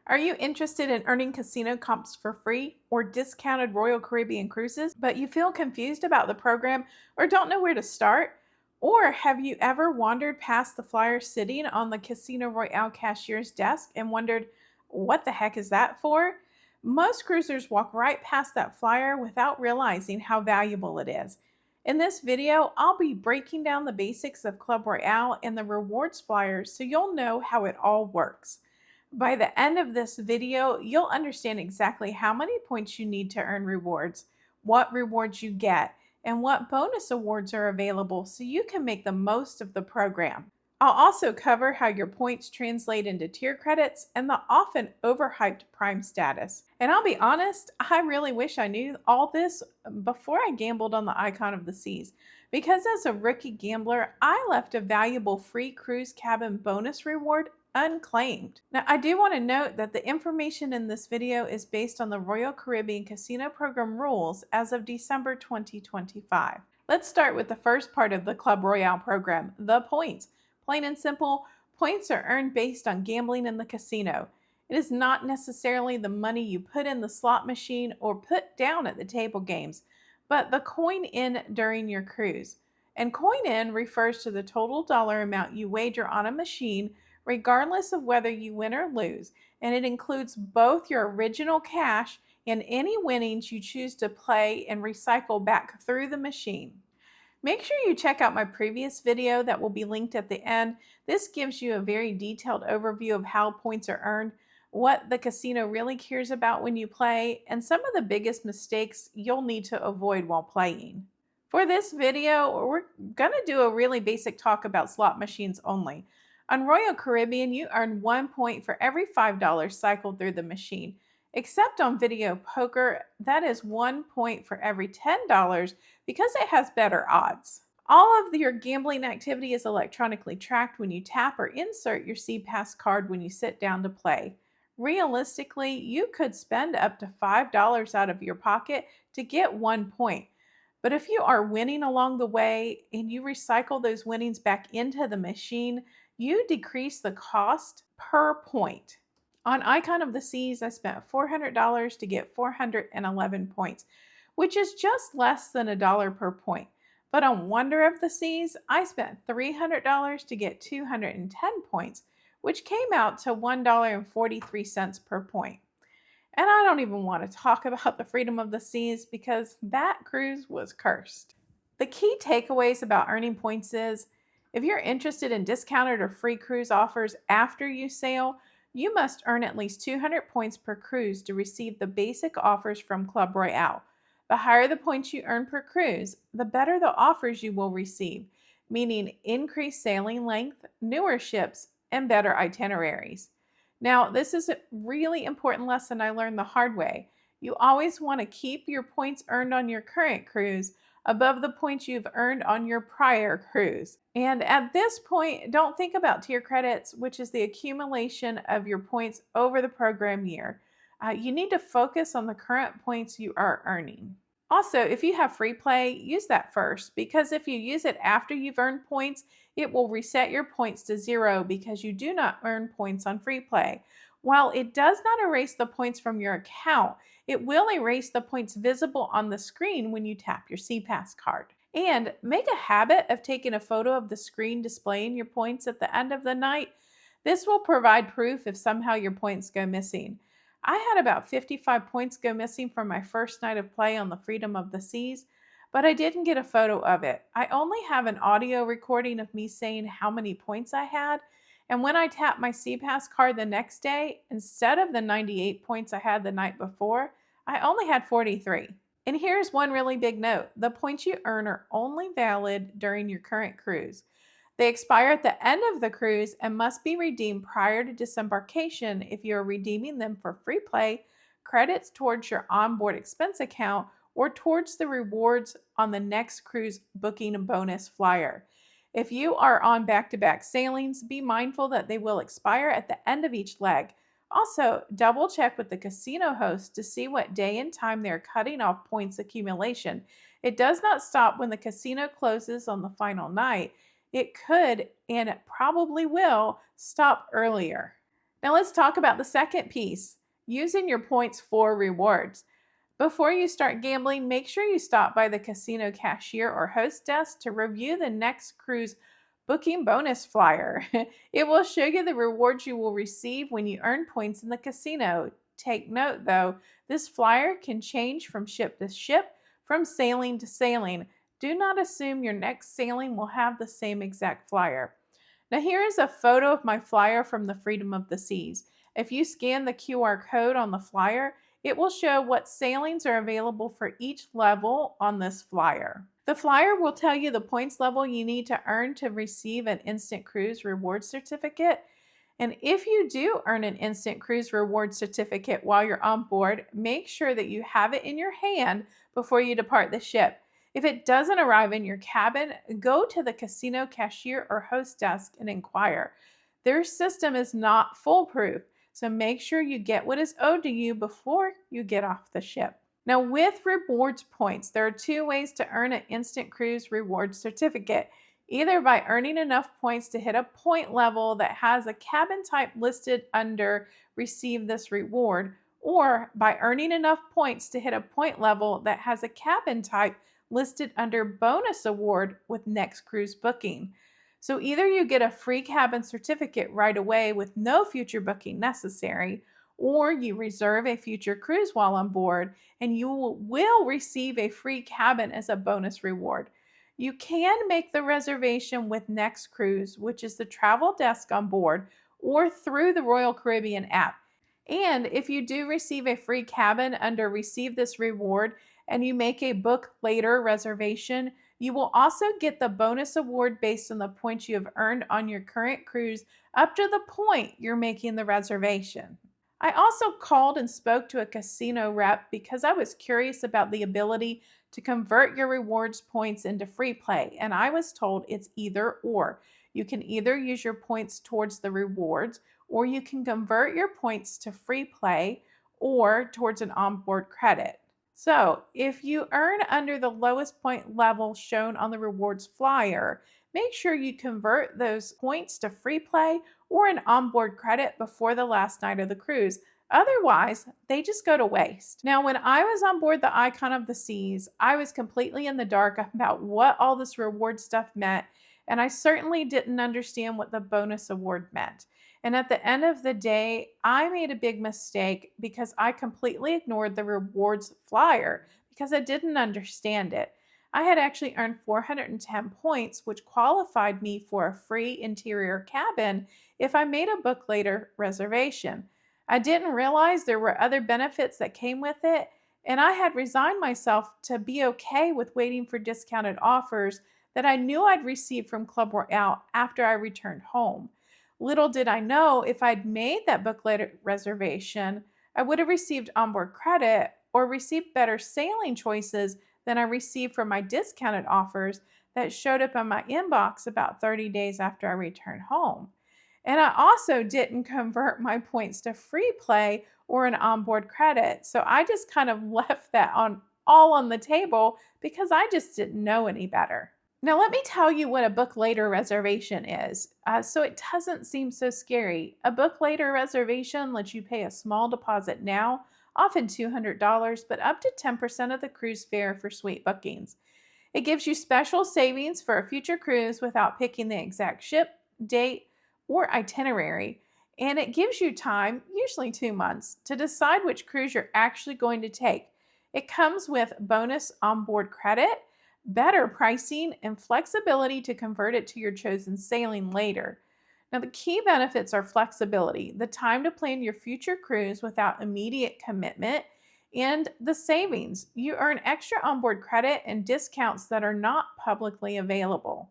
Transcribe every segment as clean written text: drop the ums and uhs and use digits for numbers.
Are you interested in earning casino comps for free or discounted Royal Caribbean cruises, but you feel confused about the program or don't know where to start? Or have you ever wandered past the flyer sitting on the Casino Royale cashier's desk and wondered, what the heck is that for? Most cruisers walk right past that flyer without realizing how valuable it is. In this video, I'll be breaking down the basics of Club Royale and the rewards flyers so you'll know how it all works. By the end of this video, you'll understand exactly how many points you need to earn rewards, what rewards you get, and what bonus awards are available so you can make the most of the program. I'll also cover how your points translate into tier credits and the often overhyped prime status. And I'll be honest, I really wish I knew all this before I gambled on the Icon of the Seas, because as a rookie gambler, I left a valuable free cruise cabin bonus reward unclaimed. Now, I do want to note that the information in this video is based on the Royal Caribbean Casino Program rules as of December 2025. Let's start with the first part of the Club Royale program, the points. Plain and simple, points are earned based on gambling in the casino. It is not necessarily the money you put in the slot machine or put down at the table games, but the coin in during your cruise. And coin in refers to the total dollar amount you wager on a machine regardless of whether you win or lose, and it includes both your original cash and any winnings you choose to play and recycle back through the machine. Make sure you check out my previous video that will be linked at the end. This gives you a very detailed overview of how points are earned, what the casino really cares about when you play, and some of the biggest mistakes you'll need to avoid while playing. For this video, we're going to do a really basic talk about slot machines only. On Royal Caribbean, you earn 1 point for every $5 cycled through the machine. Except on video poker, that is 1 point for every $10 because it has better odds. All of your gambling activity is electronically tracked when you tap or insert your SeaPass card when you sit down to play. Realistically, you could spend up to $5 out of your pocket to get 1 point. But if you are winning along the way and you recycle those winnings back into the machine, you decrease the cost per point. On Icon of the Seas, I spent $400 to get 411 points, which is just less than $1 per point. But on Wonder of the Seas, I spent $300 to get 210 points, which came out to $1.43 per point. And I don't even want to talk about the Freedom of the Seas because that cruise was cursed. The key takeaways about earning points is, if you're interested in discounted or free cruise offers after you sail, you must earn at least 200 points per cruise to receive the basic offers from Club Royale. The higher the points you earn per cruise, the better the offers you will receive, meaning increased sailing length, newer ships, and better itineraries. Now, this is a really important lesson I learned the hard way. You always want to keep your points earned on your current cruise above the points you've earned on your prior cruise. And at this point, don't think about tier credits, which is the accumulation of your points over the program year. You need to focus on the current points you are earning. Also, if you have free play, use that first, because if you use it after you've earned points, it will reset your points to 0 because you do not earn points on free play. While it does not erase the points from your account, it will erase the points visible on the screen when you tap your SeaPass card. And make a habit of taking a photo of the screen displaying your points at the end of the night. This will provide proof if somehow your points go missing. I had about 55 points go missing from my first night of play on the Freedom of the Seas, but I didn't get a photo of it. I only have an audio recording of me saying how many points I had, and when I tapped my SeaPass card the next day, instead of the 98 points I had the night before, I only had 43. And here's one really big note. The points you earn are only valid during your current cruise. They expire at the end of the cruise and must be redeemed prior to disembarkation if you are redeeming them for free play, credits towards your onboard expense account, or towards the rewards on the NEXTCRUISE Booking Bonus Flyer. If you are on back-to-back sailings, be mindful that they will expire at the end of each leg. Also, double check with the casino host to see what day and time they're cutting off points accumulation. It does not stop when the casino closes on the final night. It could, and it probably will, stop earlier. Now let's talk about the second piece, using your points for rewards. Before you start gambling, make sure you stop by the casino cashier or host desk to review the Next Cruise Booking Bonus Flyer. It will show you the rewards you will receive when you earn points in the casino. Take note though, this flyer can change from ship to ship, from sailing to sailing. Do not assume your next sailing will have the same exact flyer. Now here is a photo of my flyer from the Freedom of the Seas. If you scan the QR code on the flyer, it will show what sailings are available for each level on this flyer. The flyer will tell you the points level you need to earn to receive an Instant Cruise reward certificate. And if you do earn an Instant Cruise reward certificate while you're on board, make sure that you have it in your hand before you depart the ship. If it doesn't arrive in your cabin, go to the casino cashier or host desk and inquire. Their system is not foolproof, so make sure you get what is owed to you before you get off the ship. Now, with rewards points, there are two ways to earn an Instant Cruise reward certificate. Either by earning enough points to hit a point level that has a cabin type listed under Receive this reward, or by earning enough points to hit a point level that has a cabin type listed under Bonus Award with Next Cruise Booking. So either you get a free cabin certificate right away with no future booking necessary, or you reserve a future cruise while on board and you will receive a free cabin as a bonus reward. You can make the reservation with Next Cruise, which is the travel desk on board, or through the Royal Caribbean app. And if you do receive a free cabin under Receive This Reward and you make a BookLater reservation, you will also get the bonus award based on the points you have earned on your current cruise up to the point you're making the reservation. I also called and spoke to a casino rep because I was curious about the ability to convert your rewards points into free play, and I was told it's either or. You can either use your points towards the rewards, or you can convert your points to free play or towards an onboard credit. So, if you earn under the lowest point level shown on the rewards flyer, make sure you convert those points to free play or an onboard credit before the last night of the cruise. Otherwise, they just go to waste. Now, when I was on board the Icon of the Seas, I was completely in the dark about what all this reward stuff meant, and I certainly didn't understand what the bonus award meant. And at the end of the day, I made a big mistake because I completely ignored the rewards flyer because I didn't understand it. I had actually earned 410 points, which qualified me for a free interior cabin if I made a BookLater reservation. I didn't realize there were other benefits that came with it, and I had resigned myself to be okay with waiting for discounted offers that I knew I'd receive from Club Royale after I returned home. Little did I know, if I'd made that BookLater reservation, I would have received onboard credit or received better sailing choices than I received from my discounted offers that showed up in my inbox about 30 days after I returned home. And I also didn't convert my points to free play or an onboard credit. So I just kind of left that all on the table because I just didn't know any better. Now, let me tell you what a BookLater reservation is, so it doesn't seem so scary. A BookLater reservation lets you pay a small deposit now, often $200, but up to 10% of the cruise fare for suite bookings. It gives you special savings for a future cruise without picking the exact ship, date, or itinerary. And it gives you time, usually 2 months, to decide which cruise you're actually going to take. It comes with bonus onboard credit, better pricing, and flexibility to convert it to your chosen sailing later. Now, the key benefits are flexibility, the time to plan your future cruise without immediate commitment, and the savings. You earn extra onboard credit and discounts that are not publicly available.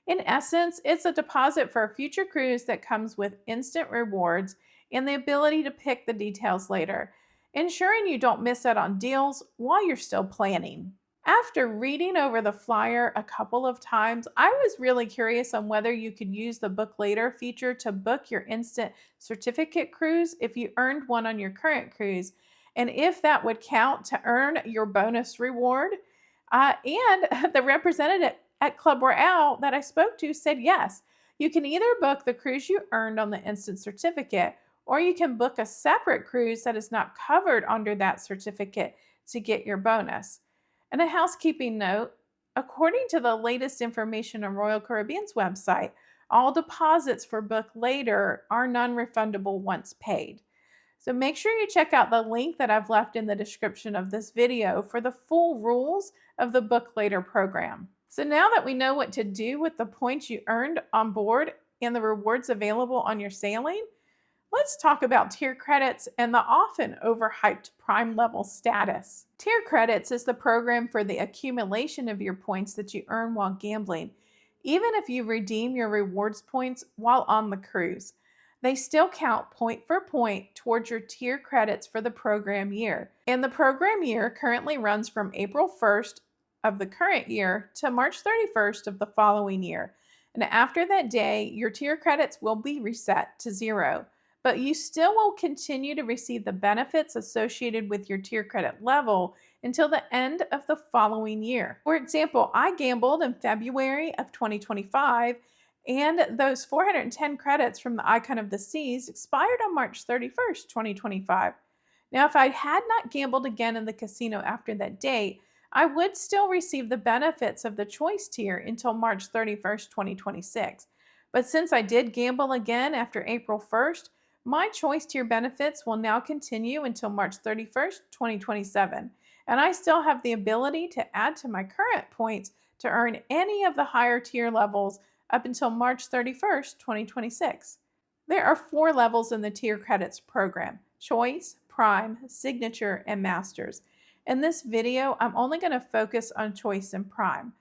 In essence, it's a deposit for a future cruise that comes with instant rewards and the ability to pick the details later, ensuring you don't miss out on deals while you're still planning. After reading over the flyer a couple of times, I was really curious on whether you could use the BookLater feature to book your instant certificate cruise if you earned one on your current cruise, and if that would count to earn your bonus reward. And the representative at Club Royale that I spoke to said yes. You can either book the cruise you earned on the instant certificate, or you can book a separate cruise that is not covered under that certificate to get your bonus. And a housekeeping note, according to the latest information on Royal Caribbean's website, all deposits for BookLater are non-refundable once paid. So make sure you check out the link that I've left in the description of this video for the full rules of the BookLater program. So now that we know what to do with the points you earned on board and the rewards available on your sailing, let's talk about tier credits and the often overhyped prime level status. Tier credits is the program for the accumulation of your points that you earn while gambling. Even if you redeem your rewards points while on the cruise, they still count point for point towards your tier credits for the program year. And the program year currently runs from April 1st of the current year to March 31st of the following year. And after that day, your tier credits will be reset to 0. But you still will continue to receive the benefits associated with your tier credit level until the end of the following year. For example, I gambled in February of 2025, and those 410 credits from the Icon of the Seas expired on March 31st, 2025. Now, if I had not gambled again in the casino after that date, I would still receive the benefits of the choice tier until March 31st, 2026. But since I did gamble again after April 1st, my choice tier benefits will now continue until March 31st, 2027, and I still have the ability to add to my current points to earn any of the higher tier levels up until March 31st, 2026. There are 4 levels in the tier credits program: Choice, Prime, Signature, and Masters. In this video, I'm only going to focus on Choice and Prime.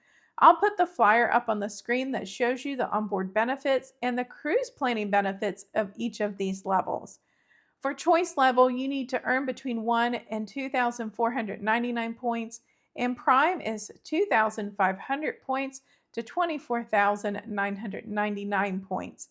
I'll put the flyer up on the screen that shows you the onboard benefits and the cruise planning benefits of each of these levels. For choice level, you need to earn between 1 and 2,499 points, and Prime is 2,500 points to 24,999 points.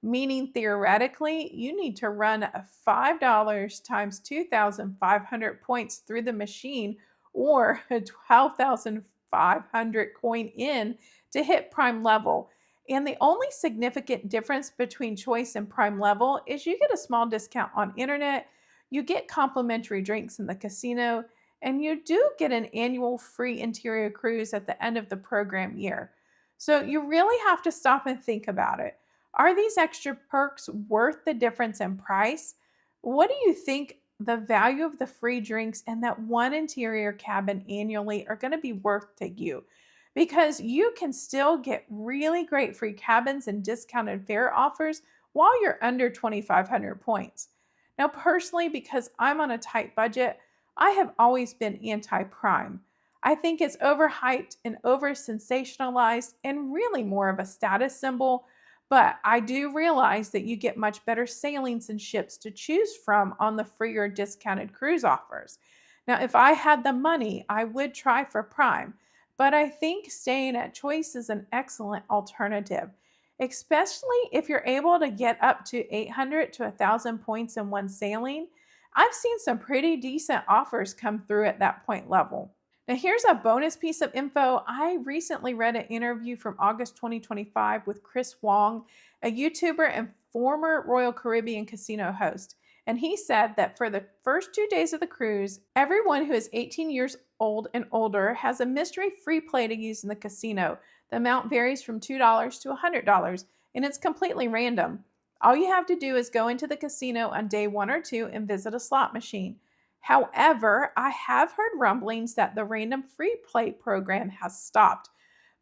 Meaning theoretically, you need to run $5 times 2,500 points through the machine, or 12,500 coin in to hit prime level. And the only significant difference between choice and prime level is you get a small discount on internet, you get complimentary drinks in the casino, and you do get an annual free interior cruise at the end of the program year. So you really have to stop and think about it. Are these extra perks worth the difference in price? What do you think the value of the free drinks and that one interior cabin annually are going to be worth to you? Because you can still get really great free cabins and discounted fare offers while you're under 2,500 points. Now, personally, because I'm on a tight budget, I have always been anti-prime. I think it's overhyped and over-sensationalized and really more of a status symbol. But I do realize that you get much better sailings and ships to choose from on the free or discounted cruise offers. Now, if I had the money, I would try for Prime, but I think staying at Choice is an excellent alternative, especially if you're able to get up to 800 to 1,000 points in one sailing. I've seen some pretty decent offers come through at that point level. Now, here's a bonus piece of info. I recently read an interview from August 2025 with Chris Wong, a YouTuber and former Royal Caribbean casino host. And he said that for the first 2 days of the cruise, everyone who is 18 years old and older has a mystery free play to use in the casino. The amount varies from $2 to $100, and it's completely random. All you have to do is go into the casino on day 1 or 2 and visit a slot machine. However, I have heard rumblings that the random free play program has stopped.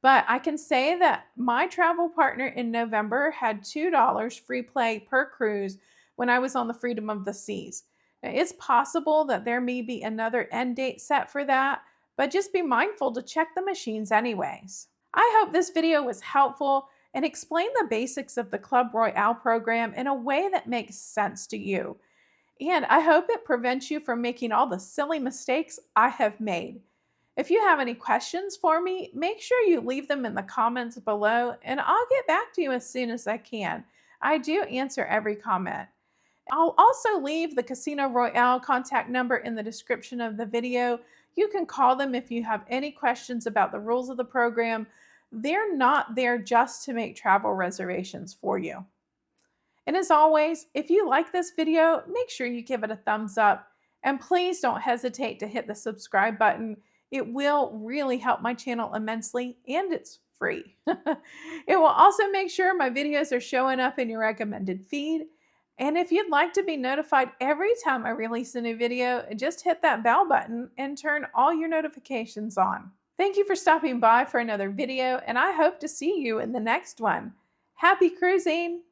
But I can say that my travel partner in November had $2 free play per cruise when I was on the Freedom of the Seas. Now, it's possible that there may be another end date set for that, but just be mindful to check the machines anyways. I hope this video was helpful and explained the basics of the Club Royale program in a way that makes sense to you. And I hope it prevents you from making all the silly mistakes I have made. If you have any questions for me, make sure you leave them in the comments below, and I'll get back to you as soon as I can. I do answer every comment. I'll also leave the Casino Royale contact number in the description of the video. You can call them if you have any questions about the rules of the program. They're not there just to make travel reservations for you. And as always, if you like this video, make sure you give it a thumbs up. And please don't hesitate to hit the subscribe button. It will really help my channel immensely, and it's free. It will also make sure my videos are showing up in your recommended feed. And if you'd like to be notified every time I release a new video, just hit that bell button and turn all your notifications on. Thank you for stopping by for another video, and I hope to see you in the next one. Happy cruising!